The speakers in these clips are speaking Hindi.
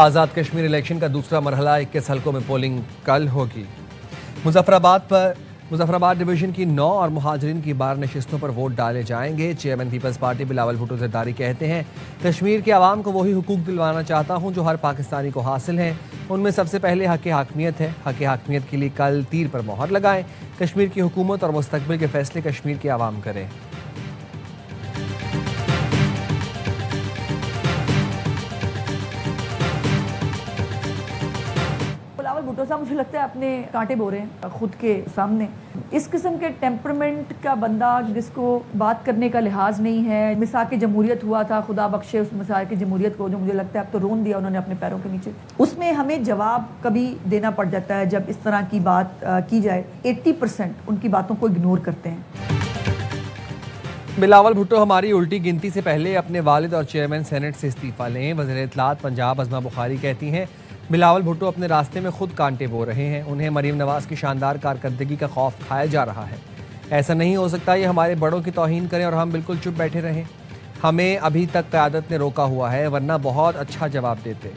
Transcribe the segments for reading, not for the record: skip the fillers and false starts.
आज़ाद कश्मीर इलेक्शन का दूसरा मरहला 21 हलकों में पोलिंग कल होगी। मुजफ्फराबाद डिवीजन की 9 और मुहाजिरीन की 12 नशिस्तों पर वोट डाले जाएंगे। Chairman Peoples Party Bilawal Bhutto Zardari कहते हैं, कश्मीर के आवाम को वही हुकूक दिलवाना चाहता हूं जो हर पाकिस्तानी को हासिल हैं। उनमें सबसे पहले हक हाकमियत है। हक हाकमियत के लिए कल तीर पर मोहर लगाएं। कश्मीर की हुकूमत और मुस्तकबिल के फैसले कश्मीर के आवाम करें। भुट्टो साहब मुझे लगता है अपने कांटे बो रहे हैं खुद के सामने। इस किस्म के टेम्परमेंट का बंदा जिसको बात करने का लिहाज नहीं है। मिसाक जमहूरियत हुआ था, खुदा बख्शे उस मिसाक जमहूरियत को, जो मुझे लगता है अब तो रोन दिया उन्होंने अपने पैरों के नीचे। उसमें हमें जवाब कभी देना पड़ जाता है जब इस तरह की बात की जाए। 80% उनकी बातों को इग्नोर करते हैं। बिलावल भुट्टो हमारी उल्टी गिनती से पहले अपने वालिद और चेयरमैन सेनेट से इस्तीफा लें। वज़ीर इत्तलात पंजाब अज़मा बुखारी कहती हैं, बिलावल भुट्टो अपने रास्ते में खुद कांटे बो रहे हैं। उन्हें मरीम नवाज की शानदार कारकर्दगी का खौफ खाया जा रहा है। ऐसा नहीं हो सकता ये हमारे बड़ों की तौहीन करें और हम बिल्कुल चुप बैठे रहें। हमें अभी तक क़यादत ने रोका हुआ है, वरना बहुत अच्छा जवाब देते।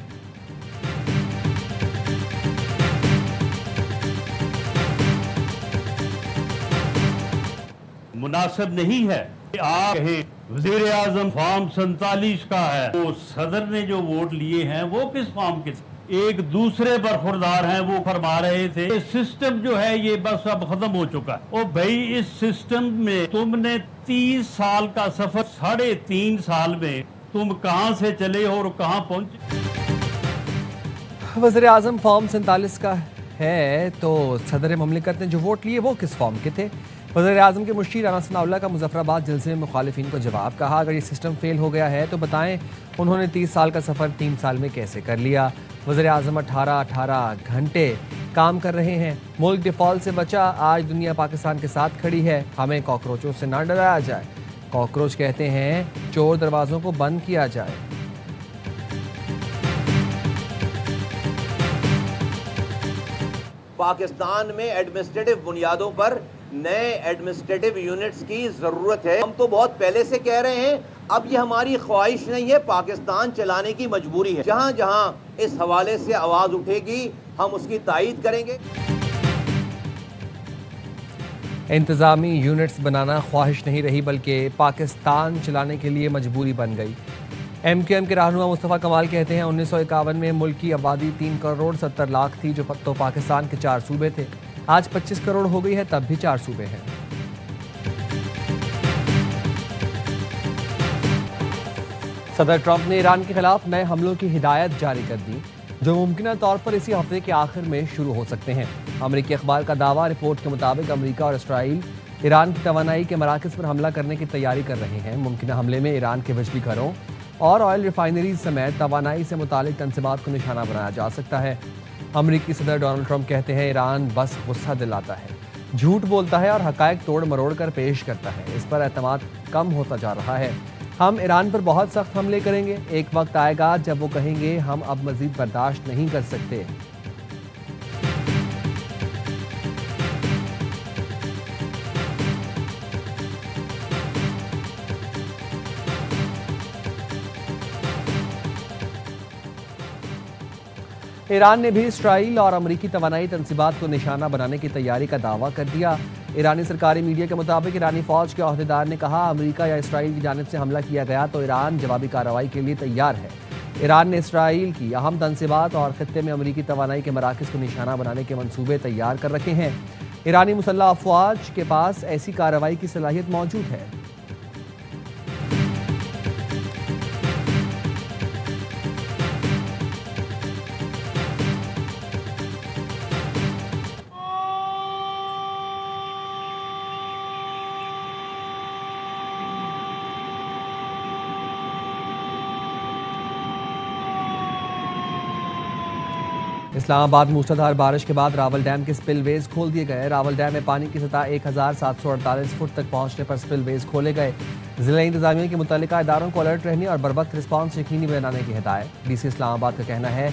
मुनासिब नहीं है आप कहें वज़ीर आज़म फॉर्म 47 का है, तो सदर ने जो वोट लिए हैं वो किस फॉर्म के एक दूसरे बरखुरदार हैं। वो फरमा रहे थे सिस्टम जो है ये बस अब खत्म हो चुका है। और भाई इस सिस्टम में तुमने 30 साल का सफर 3.5 साल में तुम कहां से चले हो और कहां पहुंचे। वज़ीर आज़म फॉर्म 47 का है तो सदर ममलिकत ने जो वोट लिए वो किस फॉर्म के थे। वज़ीर आज़म के मुशीर राना सनाउल्लाह का मुजफ्फराबाद जलसे में मुखालिफिन को जवाब कहा, अगर ये सिस्टम फेल हो गया है तो बताएं उन्होंने 30 साल का सफ़र 3 साल में कैसे कर लिया। वज़ीर आज़म 18 घंटे काम कर रहे हैं। मुल्क डिफ़ॉल्ट से बचा, आज दुनिया पाकिस्तान के साथ खड़ी है। हमें कॉकरोचों से ना डराया जाए। कॉकरोच कहते हैं चोर दरवाज़ों को बंद किया जाए। पाकिस्तान में एडमिनिस्ट्रेटिव बुनियादों पर नए एडमिनिस्ट्रेटिव यूनिट्स की जरूरत है। हम तो बहुत पहले से कह रहे हैं, अब ये हमारी ख्वाहिश नहीं है, पाकिस्तान चलाने की मजबूरी है। जहां जहां इस हवाले से आवाज उठेगी हम उसकी तायीद करेंगे। इंतज़ामी यूनिट्स बनाना ख्वाहिश नहीं रही बल्कि पाकिस्तान चलाने के लिए मजबूरी बन गई। MQM के रहनुमा मुस्तफ़ा कमाल कहते हैं 1951 में मुल्क की आबादी 3 करोड़ 70 लाख थी, जो तो पाकिस्तान के 4 सूबे थे। आज 25 करोड़ हो गई है, तब भी 4 सूबे हैं। सदर ट्रंप ने ईरान के खिलाफ नए हमलों की हिदायत जारी कर दी, जो मुमकिन तौर पर इसी हफ्ते के आखिर में शुरू हो सकते हैं। अमरीकी अखबार का दावा, रिपोर्ट के मुताबिक अमरीका और इसराइल ईरान की तवानाई के मराकज़ पर हमला करने की तैयारी कर रहे हैं। मुमकिन हमले में ईरान के बिजली घरों और ऑयल रिफाइनरीज समेत तवानाई से मुतालिक तंजीमात को निशाना बनाया जा सकता है। अमरीकी सदर डोनाल्ड ट्रंप कहते हैं ईरान बस गुस्सा दिलाता है, झूठ बोलता है और हकायक तोड़ मरोड़ कर पेश करता है। इस पर एतमाद कम होता जा रहा है। हम ईरान पर बहुत सख्त हमले करेंगे। एक वक्त आएगा जब वो कहेंगे हम अब मजीद बर्दाश्त नहीं कर सकते। ईरान ने भी इसराइल और अमरीकी तवानाई तंसीबात को निशाना बनाने की तैयारी का दावा कर दिया। ईरानी सरकारी मीडिया के मुताबिक ईरानी फौज के अहदेदार ने कहा, अमरीका या इसराइल की जानिब से हमला किया गया तो ईरान जवाबी कार्रवाई के लिए तैयार है। ईरान ने इसराइल की अहम तंसीबात और खत्ते में अमरीकी तवानाई के मराकज़ को निशाना बनाने के मंसूबे तैयार कर रखे हैं। ईरानी मुसल्लह अफवाज के पास ऐसी कार्रवाई की सलाहियत मौजूद है। इस्लामाबाद में मूसलाधार बारिश के बाद रावल डैम के स्पिलवेज खोल दिए गए। रावल डैम में पानी की सतह 1748 फुट तक पहुंचने पर स्पिलवेज खोले गए। जिला इंतजामिया के मुतल्लिका इदारों को अलर्ट रहने और बरवक्त रिस्पांस यकीनी बनाने की हिदायत। DC इस्लामाबाद का कहना है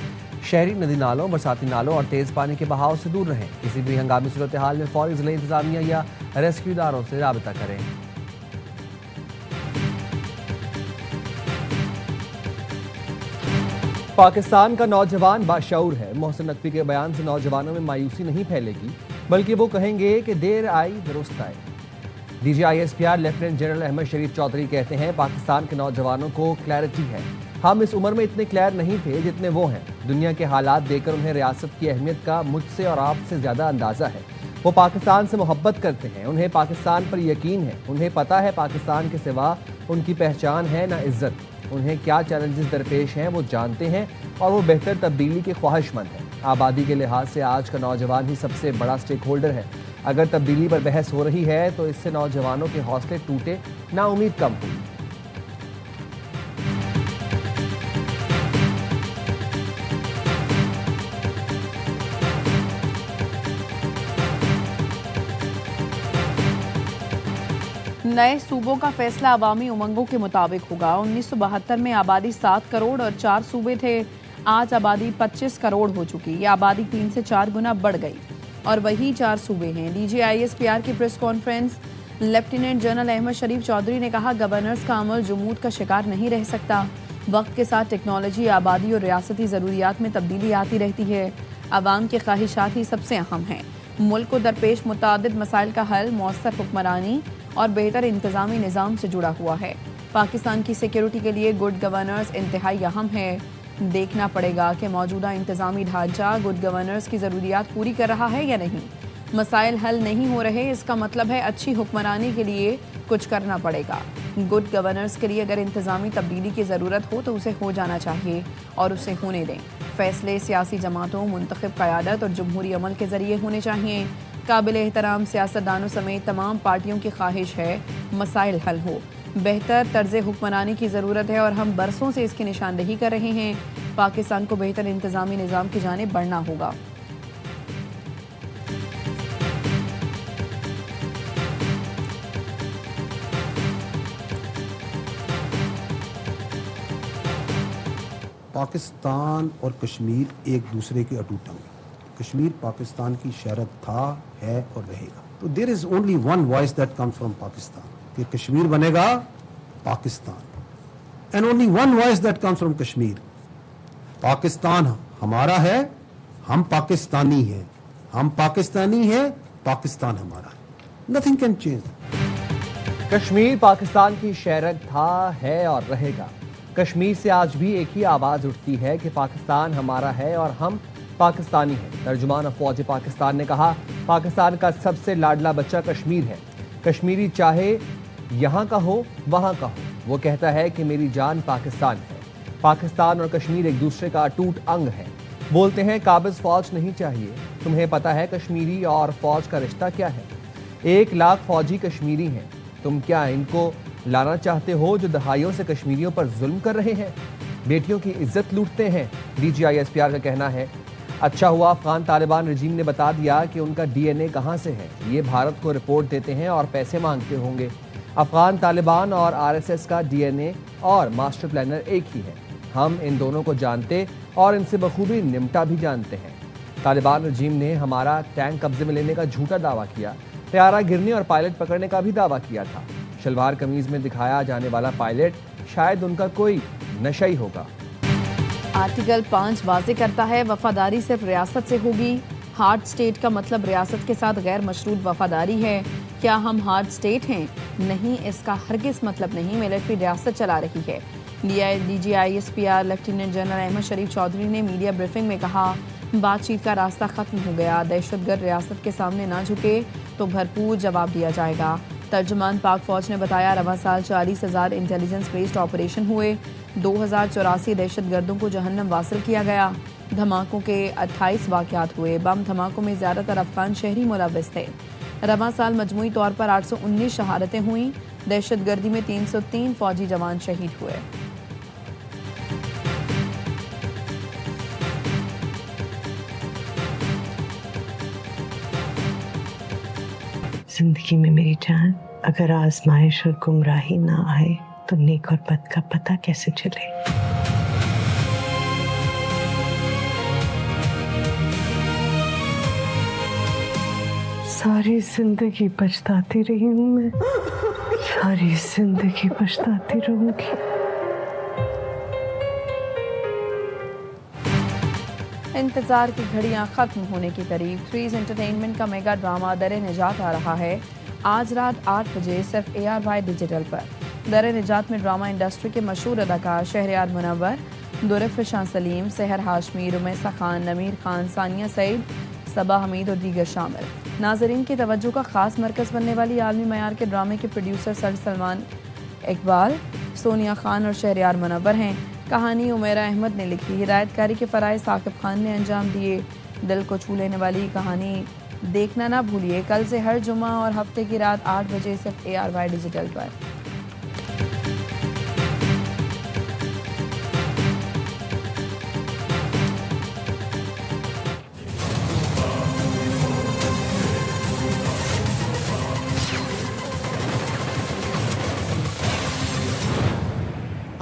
शहरी नदी नालों, बरसाती नालों और तेज पानी के बहाव से दूर रहें। किसी भी हंगामी सूरत हाल में फौरी जिला इंतजामिया या रेस्क्यू इदारों से राबता करें। पाकिस्तान का नौजवान बाशऊर है। मोहसिन नकवी के बयान से नौजवानों में मायूसी नहीं फैलेगी, बल्कि वो कहेंगे कि देर आई दुरुस्त आए। DGISPR lieutenant general Ahmed Sharif Chaudhary कहते हैं, पाकिस्तान के नौजवानों को क्लैरिटी है। हम इस उम्र में इतने क्लियर नहीं थे जितने वो हैं। दुनिया के हालात देखकर उन्हें रियासत की अहमियत का मुझसे और आपसे ज़्यादा अंदाज़ा है। वो पाकिस्तान से मोहब्बत करते हैं, उन्हें पाकिस्तान पर यकीन है। उन्हें पता है पाकिस्तान के सिवा उनकी पहचान है ना इज्जत। उन्हें क्या चैलेंजेस दरपेश हैं वो जानते हैं और वो बेहतर तब्दीली के ख्वाहिशमंद हैं। आबादी के लिहाज से आज का नौजवान ही सबसे बड़ा स्टेक होल्डर है। अगर तब्दीली पर बहस हो रही है तो इससे नौजवानों के हौसले टूटे, नाउम्मीद कम हुई। नए सूबों का फैसला अवामी उमंगों के मुताबिक होगा। 1972 में आबादी 7 करोड़ और 4 सूबे थे। आज आबादी 25 करोड़ हो चुकी। ये आबादी 3 से 4 गुना बढ़ गई और वही 4 सूबे हैं। DGISPR की press conference, lieutenant general Ahmed Sharif Chaudhry ने कहा, गवर्नर्स का अमल जुमूद का शिकार नहीं रह सकता। वक्त के साथ टेक्नोलॉजी, आबादी और रियासती ज़रूरियात में तब्दीली आती रहती है। आवाम की ख्वाहिशात ही सबसे अहम हैं। मुल्क को दरपेश मुतादिद मसाइल का हल मौसर हुक्मरानी और बेहतर इंतज़ामी निज़ाम से जुड़ा हुआ है। पाकिस्तान की सिक्योरिटी के लिए गुड गवर्नेंस इंतहाई अहम है। देखना पड़ेगा कि मौजूदा इंतज़ामी ढांचा गुड गवर्नेंस की ज़रूरियात पूरी कर रहा है या नहीं। मसाइल हल नहीं हो रहे, इसका मतलब है अच्छी हुक्मरानी के लिए कुछ करना पड़ेगा। गुड गवर्नेंस के लिए अगर इंतज़ामी तब्दीली की ज़रूरत हो तो उसे हो जाना चाहिए और उसे होने दें। फ़ैसले सियासी जमातों, मुंतखब क़यादत और जमहूरी अमल के ज़रिए होने चाहिए। काबिल एहतराम सियासतदानों समेत तमाम पार्टियों की ख्वाहिश है मसाइल हल हो। बेहतर तर्ज हुक्मरानी की ज़रूरत है और हम बरसों से इसकी निशानदेही कर रहे हैं। पाकिस्तान को बेहतर इंतज़ामी निज़ाम की जानिब बढ़ना होगा। पाकिस्तान और कश्मीर एक दूसरे के अटूट अंग। कश्मीर पाकिस्तान की शहरत था, है और रहेगा। तो there is only one voice that comes from Pakistan कि कश्मीर बनेगा Pakistan. And only one voice that comes from Kashmir, Pakistan हमारा है, हम पाकिस्तानी हैं, हम पाकिस्तानी हैं, पाकिस्तान हमारा है। Nothing can change. Kashmir Pakistan की शहरत था, है और रहेगा। कश्मीर से आज भी एक ही आवाज़ उठती है कि पाकिस्तान हमारा है और हम पाकिस्तानी हैं। तर्जुमान फ़ौज पाकिस्तान ने कहा, पाकिस्तान का सबसे लाडला बच्चा कश्मीर है। कश्मीरी चाहे यहाँ का हो वहाँ का हो, वो कहता है कि मेरी जान पाकिस्तान है। पाकिस्तान और कश्मीर एक दूसरे का अटूट अंग है। बोलते हैं काबिज फ़ौज नहीं चाहिए। तुम्हें पता है कश्मीरी और फ़ौज का रिश्ता क्या है? 1 लाख फ़ौजी कश्मीरी हैं। तुम क्या इनको लाना चाहते हो जो दहाइयों से कश्मीरियों पर जुल्म कर रहे हैं, बेटियों की इज्जत लूटते हैं? DGISPR का कहना है, अच्छा हुआ अफगान तालिबान रजीम ने बता दिया कि उनका DNA कहाँ से है। ये भारत को रिपोर्ट देते हैं और पैसे मांगते होंगे। अफगान तालिबान और RSS का DNA और मास्टर प्लानर एक ही है। हम इन दोनों को जानते और इनसे बखूबी निमटा भी जानते हैं। तालिबान रजीम ने हमारा टैंक कब्जे में लेने का झूठा दावा किया, तैयारा गिरने और पायलट पकड़ने का भी दावा किया था। शलवार कमीज में दिखाया जाने वाला पायलट शायद उनका कोई नशा ही होगा। आर्टिकल 5 वाज़ेह करता है, वफादारी सिर्फ रियासत से होगी। हार्ड स्टेट का मतलब रियासत के साथ गैर मशरूत वफादारी है। क्या हम हार्ड स्टेट हैं? नहीं, इसका हरगिज़ मतलब नहीं। मिलिट्री रियासत चला रही है। DGISPR lieutenant general Ahmed Sharif Chaudhry ने मीडिया ब्रीफिंग में कहा, बातचीत का रास्ता ख़त्म हो गया। दहशतगर्द रियासत के सामने ना झुके तो भरपूर जवाब दिया जाएगा। तर्जुमान पाक फ़ौज ने बताया, रवा साल 40,000 इंटेलिजेंस बेस्ड ऑपरेशन हुए। 2084 दहशतगर्दों को जहन्नम वासिल किया गया। धमाकों के 28 वाक़यात हुए। बम धमाकों में ज़्यादातर अफगान शहरी मुलव्वस थे। रवा साल मजमूई तौर पर 819 शहादतें हुई। दहशतगर्दी में 303 फ़ौजी जवान शहीद हुए। जिंदगी में मेरी जान, अगर आजमाइश और गुमराही ना आए तो नेक और बद का पता कैसे चले? सारी जिंदगी पछताती रही हूँ मैं, सारी जिंदगी पछताती रहूंगी। इंतजार की घड़ियां खत्म होने के करीब। थ्रीज एंटरटेनमेंट का मेगा ड्रामा दर निजात आ रहा है आज रात 8 बजे सिर्फ ARY डिजिटल पर। दर निजात में ड्रामा इंडस्ट्री के मशहूर अदाकार शहरयार मुनव्वर, दुरफ शाह सलीम, सहर हाशमी, रुमैसा खान, नमीर खान, सानिया सईद, सबा हमीद और दीगर शामिल। नाजरीन की तवज्जो का खास मरकज़ बनने वाली आलमी मयार के ड्रामे के प्रोड्यूसर सर सलमान इकबाल, सोनिया खान और शहरयार मुनव्वर हैं। कहानी उमेरा अहमद ने लिखी, हिदायतकारी के फ़राइज़ साकिब खान ने अंजाम दिए। दिल को छू लेने वाली कहानी देखना ना भूलिए कल से हर जुमा और हफ्ते की रात 8 बजे सिर्फ ARY डिजिटल पर।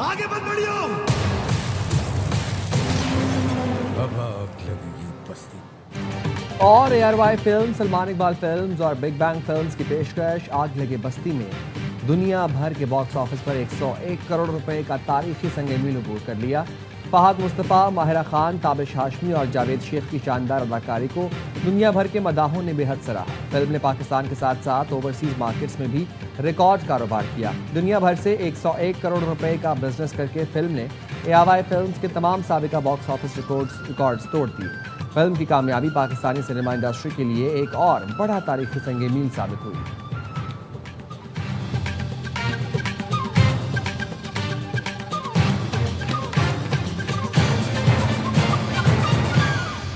आगे मत बढ़ियो। अब आग लगेगी बस्ती। और ARY film, Salman Iqbal films और बिग बैंग फिल्म्स की पेशकश आग लगे बस्ती में दुनिया भर के बॉक्स ऑफिस पर 101 करोड़ रुपए का तारीखी संग मील अबूर कर लिया। फहद मुस्तफ़ा, माहिरा खान, ताबिश हाशमी और जावेद शेख की शानदार अदाकारी को दुनिया भर के मदाहों ने बेहद सराहा। फिल्म ने पाकिस्तान के साथ साथ ओवरसीज मार्केट्स में भी रिकॉर्ड कारोबार किया। दुनिया भर से 101 करोड़ रुपए का बिजनेस करके फिल्म ने ARY फिल्म्स के तमाम साबिका बॉक्स ऑफिस रिकॉर्ड्स तोड़ दिए। फिल्म की कामयाबी पाकिस्तानी सिनेमा इंडस्ट्री के लिए एक और बड़ा तारीखी संग मील साबित हुई।